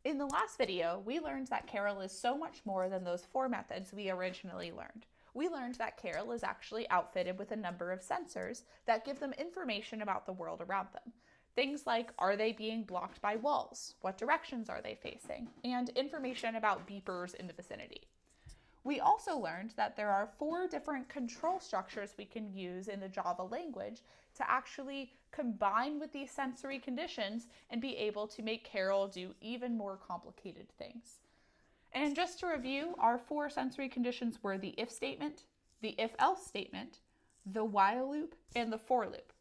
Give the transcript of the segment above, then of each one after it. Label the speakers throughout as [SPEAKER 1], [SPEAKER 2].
[SPEAKER 1] In the last video, we learned that Karel is so much more than those 4 methods we originally learned. We learned that Karel is actually outfitted with a number of sensors that give them information about the world around them. Things like, are they being blocked by walls? What directions are they facing? And information about beepers in the vicinity. We also learned that there are 4 different control structures we can use in the Java language to actually combine with these sensory conditions and be able to make Karel do even more complicated things. And just to review, our 4 sensory conditions were the if statement, the if-else statement, the while loop, and the for loop.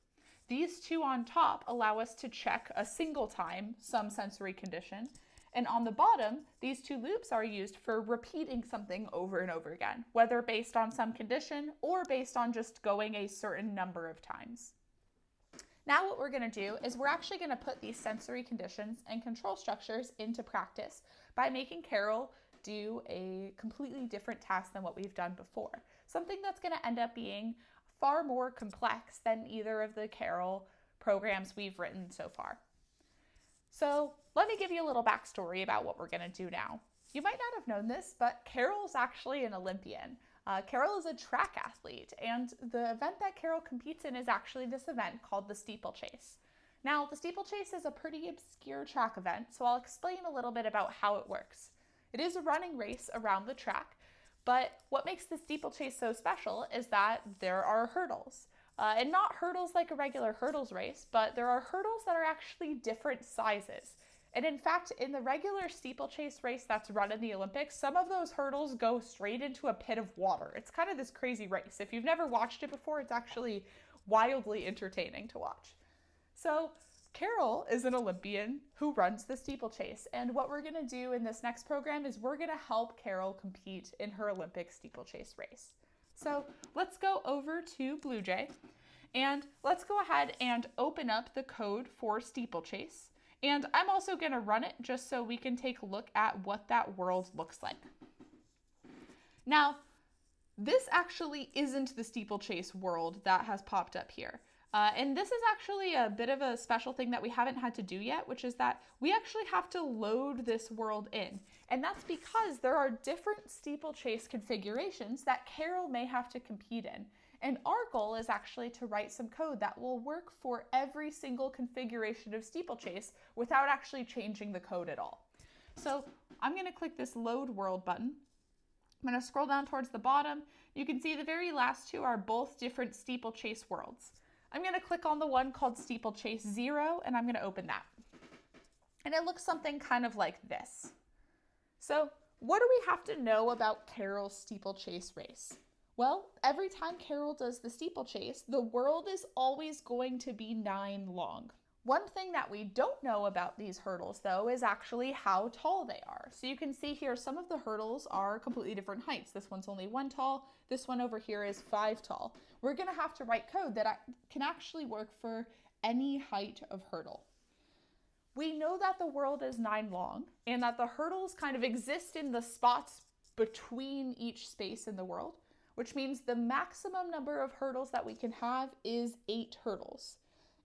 [SPEAKER 1] These 2 on top allow us to check a single time some sensory condition, and on the bottom, these 2 loops are used for repeating something over and over again, whether based on some condition or based on just going a certain number of times. Now what we're going to do is we're actually going to put these sensory conditions and control structures into practice by making Karel do a completely different task than what we've done before. Something that's going to end up being far more complex than either of the Karel programs we've written so far. So let me give you a little backstory about what we're going to do now. You might not have known this, but Karel's actually an Olympian. Karel is a track athlete, and the event that Karel competes in is actually this event called the SteepleChase. Now, the SteepleChase is a pretty obscure track event, so I'll explain a little bit about how it works. It is a running race around the track, but what makes the SteepleChase so special is that there are hurdles. And not hurdles like a regular hurdles race, but there are hurdles that are actually different sizes. And in fact, in the regular steeplechase race that's run in the Olympics, some of those hurdles go straight into a pit of water. It's kind of this crazy race. If you've never watched it before, it's actually wildly entertaining to watch. So Karel is an Olympian who runs the steeplechase. And what we're going to do in this next program is we're going to help Karel compete in her Olympic steeplechase race. So let's go over to BlueJ and let's go ahead and open up the code for steeplechase. And I'm also going to run it just so we can take a look at what that world looks like. Now, this actually isn't the steeplechase world that has popped up here. And this is actually a bit of a special thing that we haven't had to do yet, which is that we actually have to load this world in. And that's because there are different steeplechase configurations that Karel may have to compete in. And our goal is actually to write some code that will work for every single configuration of steeplechase without actually changing the code at all. So I'm going to click this load world button. I'm going to scroll down towards the bottom. You can see the very last 2 are both different steeplechase worlds. I'm going to click on the one called Steeplechase 0, and I'm going to open that. And it looks something kind of like this. So what do we have to know about Karel's steeplechase race? Well, every time Karel does the steeplechase, the world is always going to be 9 long. One thing that we don't know about these hurdles, though, is actually how tall they are. So you can see here some of the hurdles are completely different heights. This one's only 1 tall. This one over here is 5 tall. We're going to have to write code that can actually work for any height of hurdle. We know that the world is 9 long and that the hurdles kind of exist in the spots between each space in the world, which means the maximum number of hurdles that we can have is 8 hurdles.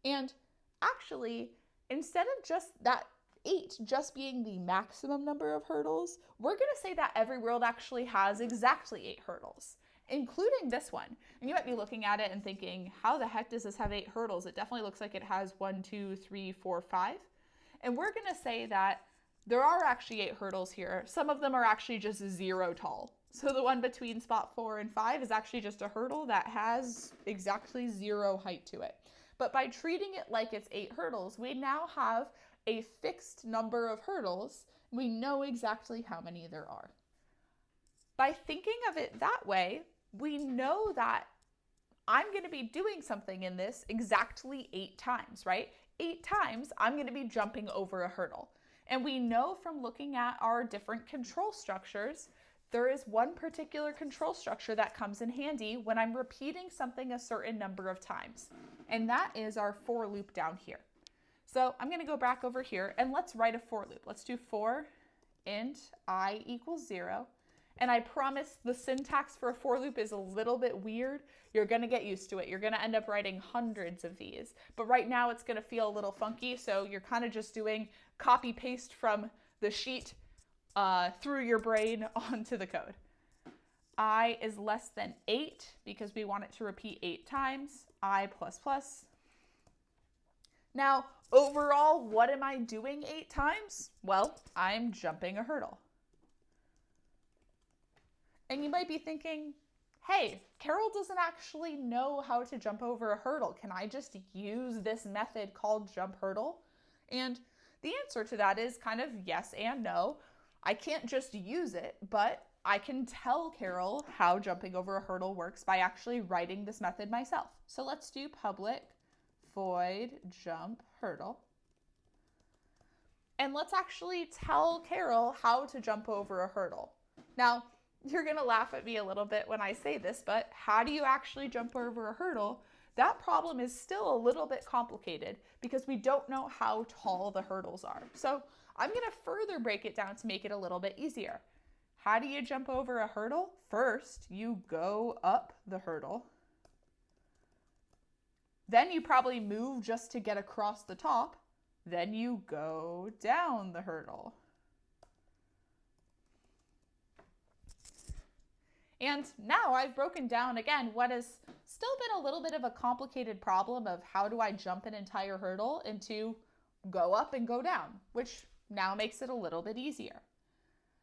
[SPEAKER 1] And actually, instead of just that 8 just being the maximum number of hurdles, we're going to say that every world actually has exactly 8 hurdles, including this one. And you might be looking at it and thinking, how the heck does this have 8 hurdles? It definitely looks like it has 1, 2, 3, 4, 5. And we're going to say that there are actually 8 hurdles here. Some of them are actually just 0 tall. So the one between spot 4 and 5 is actually just a hurdle that has exactly 0 height to it. But by treating it like it's 8 hurdles, we now have a fixed number of hurdles. We know exactly how many there are. By thinking of it that way, we know that I'm going to be doing something in this exactly 8 times, right? 8 times I'm going to be jumping over a hurdle. And we know from looking at our different control structures, there is one particular control structure that comes in handy when I'm repeating something a certain number of times. And that is our for loop down here. So I'm going to go back over here and let's write a for loop. Let's do for int I equals 0. And I promise the syntax for a for loop is a little bit weird. You're going to get used to it. You're going to end up writing hundreds of these. But right now it's going to feel a little funky. So you're kind of just doing copy paste from the sheet through your brain onto the code. I is less than 8 because we want it to repeat 8 times. I plus plus. Now, overall, what am I doing 8 times? Well, I'm jumping a hurdle. And you might be thinking, hey, Karel doesn't actually know how to jump over a hurdle. Can I just use this method called jump hurdle? And the answer to that is kind of yes and no. I can't just use it, but I can tell Karel how jumping over a hurdle works by actually writing this method myself. So let's do public void jump hurdle. And let's actually tell Karel how to jump over a hurdle. Now, you're going to laugh at me a little bit when I say this, but how do you actually jump over a hurdle? That problem is still a little bit complicated because we don't know how tall the hurdles are. So I'm going to further break it down to make it a little bit easier. How do you jump over a hurdle? First, you go up the hurdle. Then you probably move just to get across the top. Then you go down the hurdle. And now I've broken down, again, what has still been a little bit of a complicated problem of how do I jump an entire hurdle into go up and go down, which now makes it a little bit easier.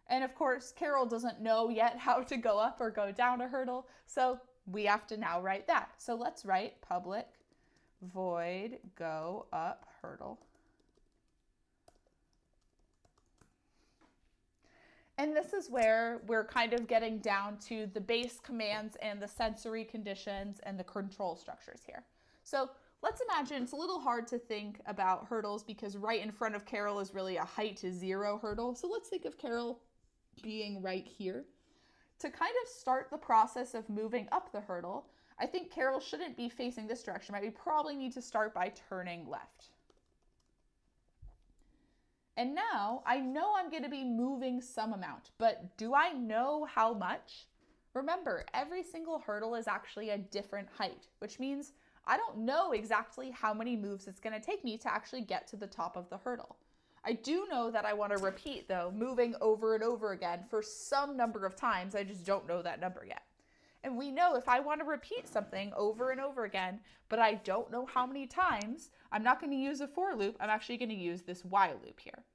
[SPEAKER 1] And of course, Karel doesn't know yet how to go up or go down a hurdle, so we have to now write that. So let's write public void go up hurdle. And this is where we're kind of getting down to the base commands and the sensory conditions and the control structures here. So let's imagine it's a little hard to think about hurdles because right in front of Karel is really a height 0 hurdle. So let's think of Karel being right here. To kind of start the process of moving up the hurdle, I think Karel shouldn't be facing this direction, right? We probably need to start by turning left. And now I know I'm going to be moving some amount, but do I know how much? Remember, every single hurdle is actually a different height, which means I don't know exactly how many moves it's going to take me to actually get to the top of the hurdle. I do know that I want to repeat, though, moving over and over again for some number of times. I just don't know that number yet. And we know if I want to repeat something over and over again, but I don't know how many times, I'm not going to use a for loop. I'm actually going to use this while loop here.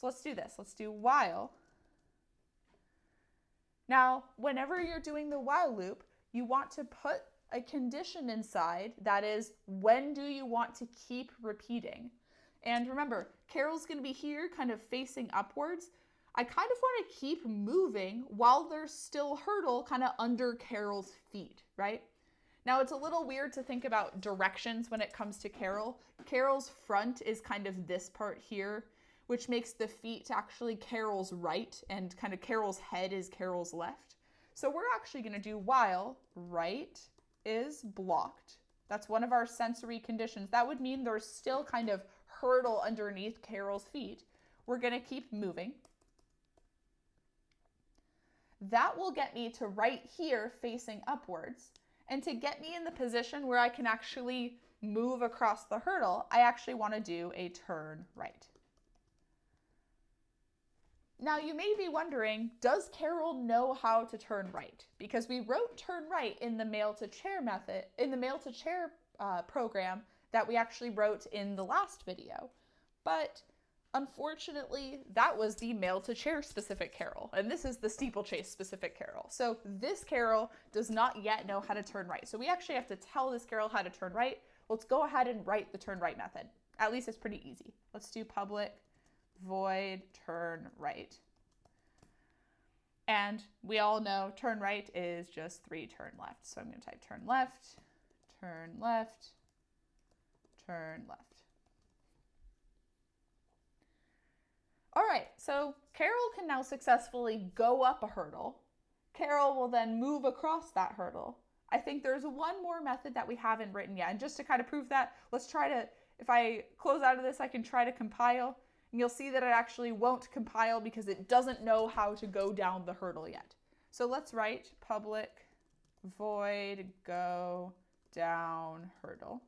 [SPEAKER 1] So let's do this. Let's do while. Now, whenever you're doing the while loop, you want to put a condition inside that is, when do you want to keep repeating? And remember, Karel's going to be here kind of facing upwards. I kind of want to keep moving while there's still hurdle kind of under Karel's feet, right? Now, it's a little weird to think about directions when it comes to Karel. Karel's front is kind of this part here, which makes the feet actually Karel's right, and kind of Karel's head is Karel's left. So we're actually going to do while right is blocked. That's one of our sensory conditions. That would mean there's still kind of hurdle underneath Karel's feet. We're going to keep moving. That will get me to right here facing upwards. And to get me in the position where I can actually move across the hurdle, I actually want to do a turn right. Now you may be wondering, does Karel know how to turn right? Because we wrote turn right in the mail to chair method, in the mail to chair program that we actually wrote in the last video. But unfortunately, that was the mail to chair specific Karel, and this is the SteepleChase specific Karel. So this Karel does not yet know how to turn right. So we actually have to tell this Karel how to turn right. Let's go ahead and write the turn right method. At least it's pretty easy. Let's do public void turn right. And we all know turn right is just 3 turn left. So I'm going to type turn left, turn left, turn left. All right, so Karel can now successfully go up a hurdle. Karel will then move across that hurdle. I think there's one more method that we haven't written yet. And just to kind of prove that, let's try to, if I close out of this, I can try to compile. And you'll see that it actually won't compile because it doesn't know how to go down the hurdle yet. So let's write public void go down hurdle.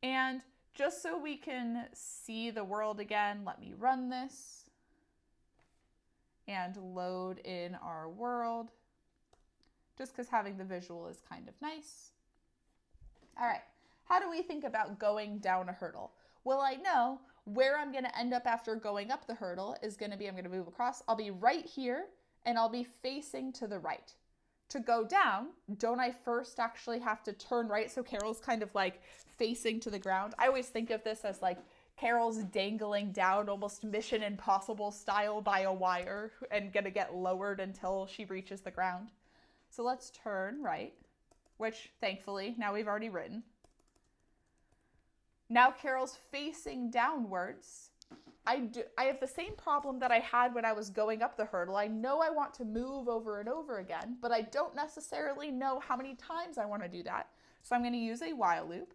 [SPEAKER 1] And Just so we can see the world again, let me run this and load in our world, just because having the visual is kind of nice. All right, how do we think about going down a hurdle? Well, I know where I'm going to end up after going up the hurdle is going to be, I'm going to move across. I'll be right here and I'll be facing to the right. To go down, don't I first actually have to turn right? So Karel's kind of like facing to the ground. I always think of this as like Karel's dangling down almost Mission Impossible style by a wire and going to get lowered until she reaches the ground. So let's turn right, which thankfully now we've already written. Now Karel's facing downwards. I have the same problem that I had when I was going up the hurdle. I know I want to move over and over again, but I don't necessarily know how many times I want to do that. So I'm going to use a while loop.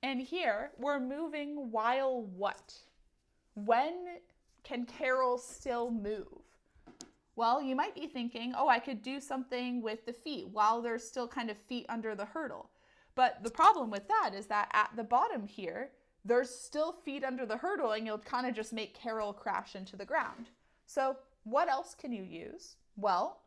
[SPEAKER 1] And here we're moving while what? When can Karel still move? Well, you might be thinking, oh, I could do something with the feet while there's still kind of feet under the hurdle. But the problem with that is that at the bottom here, there's still feet under the hurdle and you'll kind of just make Karel crash into the ground. So what else can you use? Well,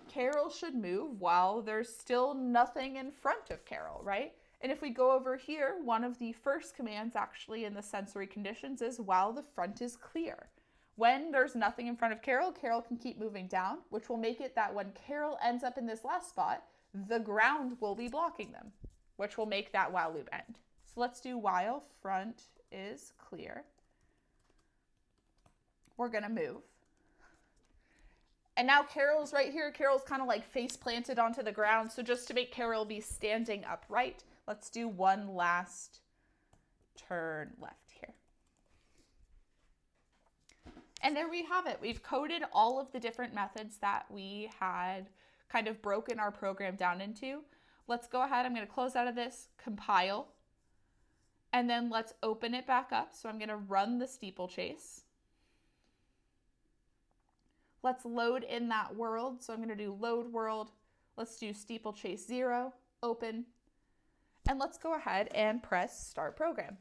[SPEAKER 1] Karel should move while there's still nothing in front of Karel, right? And if we go over here, one of the first commands actually in the sensory conditions is while the front is clear. When there's nothing in front of Karel, Karel can keep moving down, which will make it that when Karel ends up in this last spot, the ground will be blocking them, which will make that while loop end. So let's do while front is clear. We're gonna move. And now Karel's right here. Karel's kind of like face planted onto the ground. So just to make Karel be standing upright, let's do one last turn left here. And there we have it. We've coded all of the different methods that we had kind of broken our program down into. Let's go ahead. I'm going to close out of this, compile, and then let's open it back up. So I'm going to run the SteepleChase. Let's load in that world. So I'm going to do load world. Let's do SteepleChase 0, open, and let's go ahead and press start program.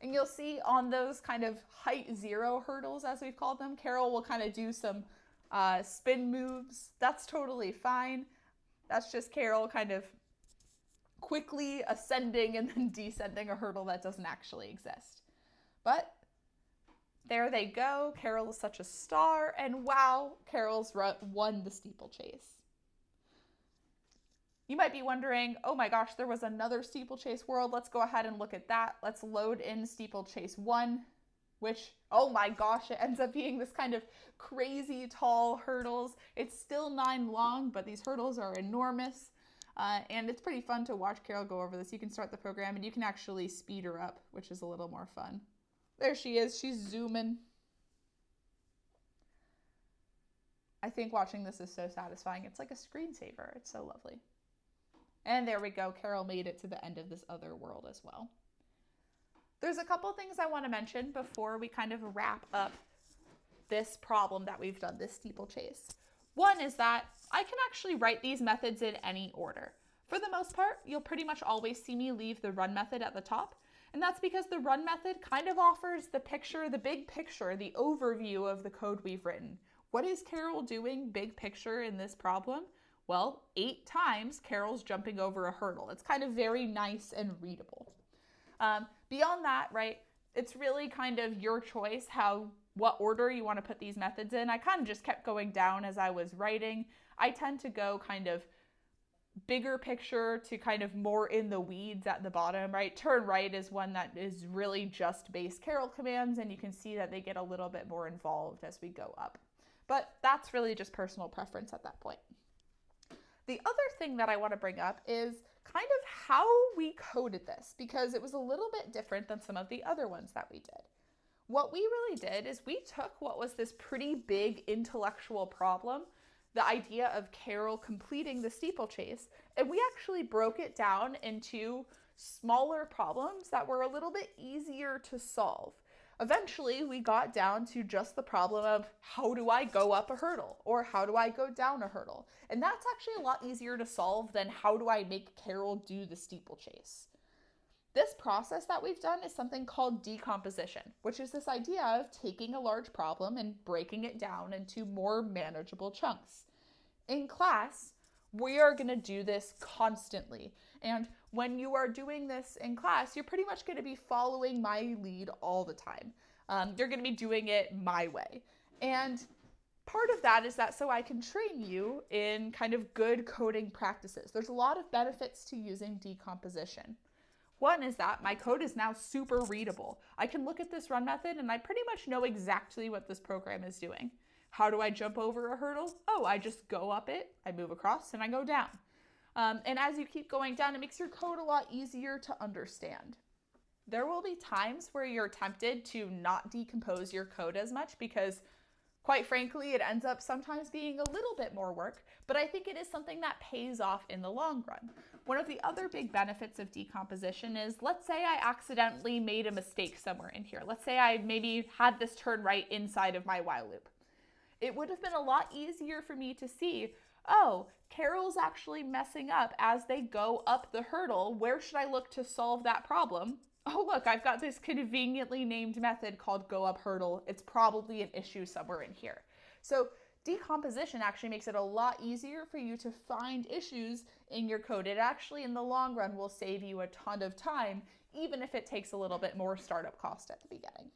[SPEAKER 1] And you'll see on those kind of height 0 hurdles, as we've called them, Karel will kind of do some spin moves. That's totally fine. That's just Karel kind of quickly ascending and then descending a hurdle that doesn't actually exist. But there they go. Karel is such a star, and wow, Karel's won the steeplechase. You might be wondering, oh my gosh, there was another steeplechase world. Let's go ahead and look at that. Let's load in steeplechase 1, which, oh my gosh, it ends up being this kind of crazy tall hurdles. It's still 9 long, but these hurdles are enormous. And it's pretty fun to watch Karel go over this. You can start the program and you can actually speed her up, which is a little more fun. There she is. She's zooming. I think watching this is so satisfying. It's like a screensaver. It's so lovely. And there we go. Karel made it to the end of this other world as well. There's a couple things I want to mention before we kind of wrap up this problem that we've done, this steeplechase. One is that I can actually write these methods in any order. For the most part, you'll pretty much always see me leave the run method at the top. And that's because the run method kind of offers the picture, the big picture, the overview of the code we've written. What is Karel doing big picture in this problem? Well, 8 times Karel's jumping over a hurdle. It's kind of very nice and readable. Beyond that, right, it's really kind of your choice what order you want to put these methods in. I kind of just kept going down as I was writing. I tend to go kind of bigger picture to kind of more in the weeds at the bottom, right? Turn right is one that is really just base Karel commands, and you can see that they get a little bit more involved as we go up. But that's really just personal preference at that point. The other thing that I want to bring up is kind of how we coded this, because it was a little bit different than some of the other ones that we did. What we really did is we took what was this pretty big intellectual problem, the idea of Karel completing the steeplechase, and we actually broke it down into smaller problems that were a little bit easier to solve. Eventually, we got down to just the problem of how do I go up a hurdle or how do I go down a hurdle? And that's actually a lot easier to solve than how do I make Karel do the steeplechase. This process that we've done is something called decomposition, which is this idea of taking a large problem and breaking it down into more manageable chunks. In class, we are going to do this constantly. And when you are doing this in class, you're pretty much going to be following my lead all the time. You're going to be doing it my way. And part of that is that so I can train you in kind of good coding practices. There's a lot of benefits to using decomposition. One is that my code is now super readable. I can look at this run method and I pretty much know exactly what this program is doing. How do I jump over a hurdle? Oh, I just go up it, I move across, and I go down. And as you keep going down, it makes your code a lot easier to understand. There will be times where you're tempted to not decompose your code as much because, quite frankly, it ends up sometimes being a little bit more work, but I think it is something that pays off in the long run. One of the other big benefits of decomposition is, let's say I accidentally made a mistake somewhere in here. Let's say I maybe had this turn right inside of my while loop. It would have been a lot easier for me to see, oh, Karel's actually messing up as they go up the hurdle. Where should I look to solve that problem? Oh, look, I've got this conveniently named method called go up hurdle. It's probably an issue somewhere in here. So decomposition actually makes it a lot easier for you to find issues in your code. It actually, in the long run, will save you a ton of time, even if it takes a little bit more startup cost at the beginning.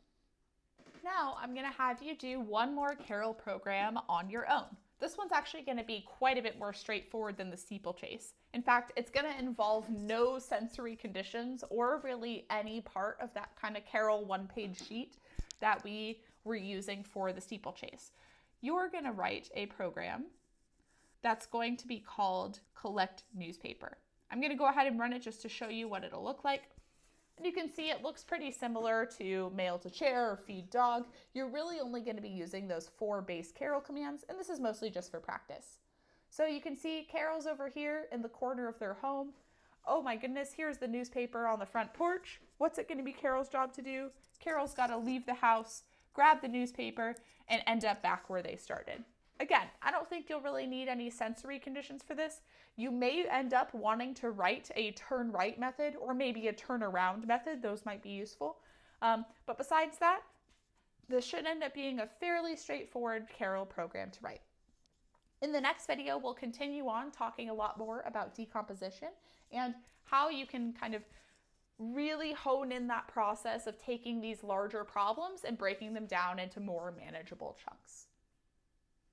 [SPEAKER 1] Now, I'm going to have you do one more Karel program on your own. This one's actually going to be quite a bit more straightforward than the SteepleChase. In fact, it's going to involve no sensory conditions or really any part of that kind of Karel one-page sheet that we were using for the SteepleChase. You're going to write a program that's going to be called CollectNewspaper. I'm going to go ahead and run it just to show you what it'll look like. And you can see it looks pretty similar to mail to chair or feed dog. You're really only going to be using those 4 base Karel commands, and this is mostly just for practice. So you can see Karel's over here in the corner of their home. Oh my goodness, here's the newspaper on the front porch. What's it going to be Karel's job to do? Karel's got to leave the house, grab the newspaper, and end up back where they started. Again, I don't think you'll really need any sensory conditions for this. You may end up wanting to write a turn right method or maybe a turn around method. Those might be useful. But besides that, this should end up being a fairly straightforward Karel program to write. In the next video, we'll continue on talking a lot more about decomposition and how you can kind of really hone in that process of taking these larger problems and breaking them down into more manageable chunks.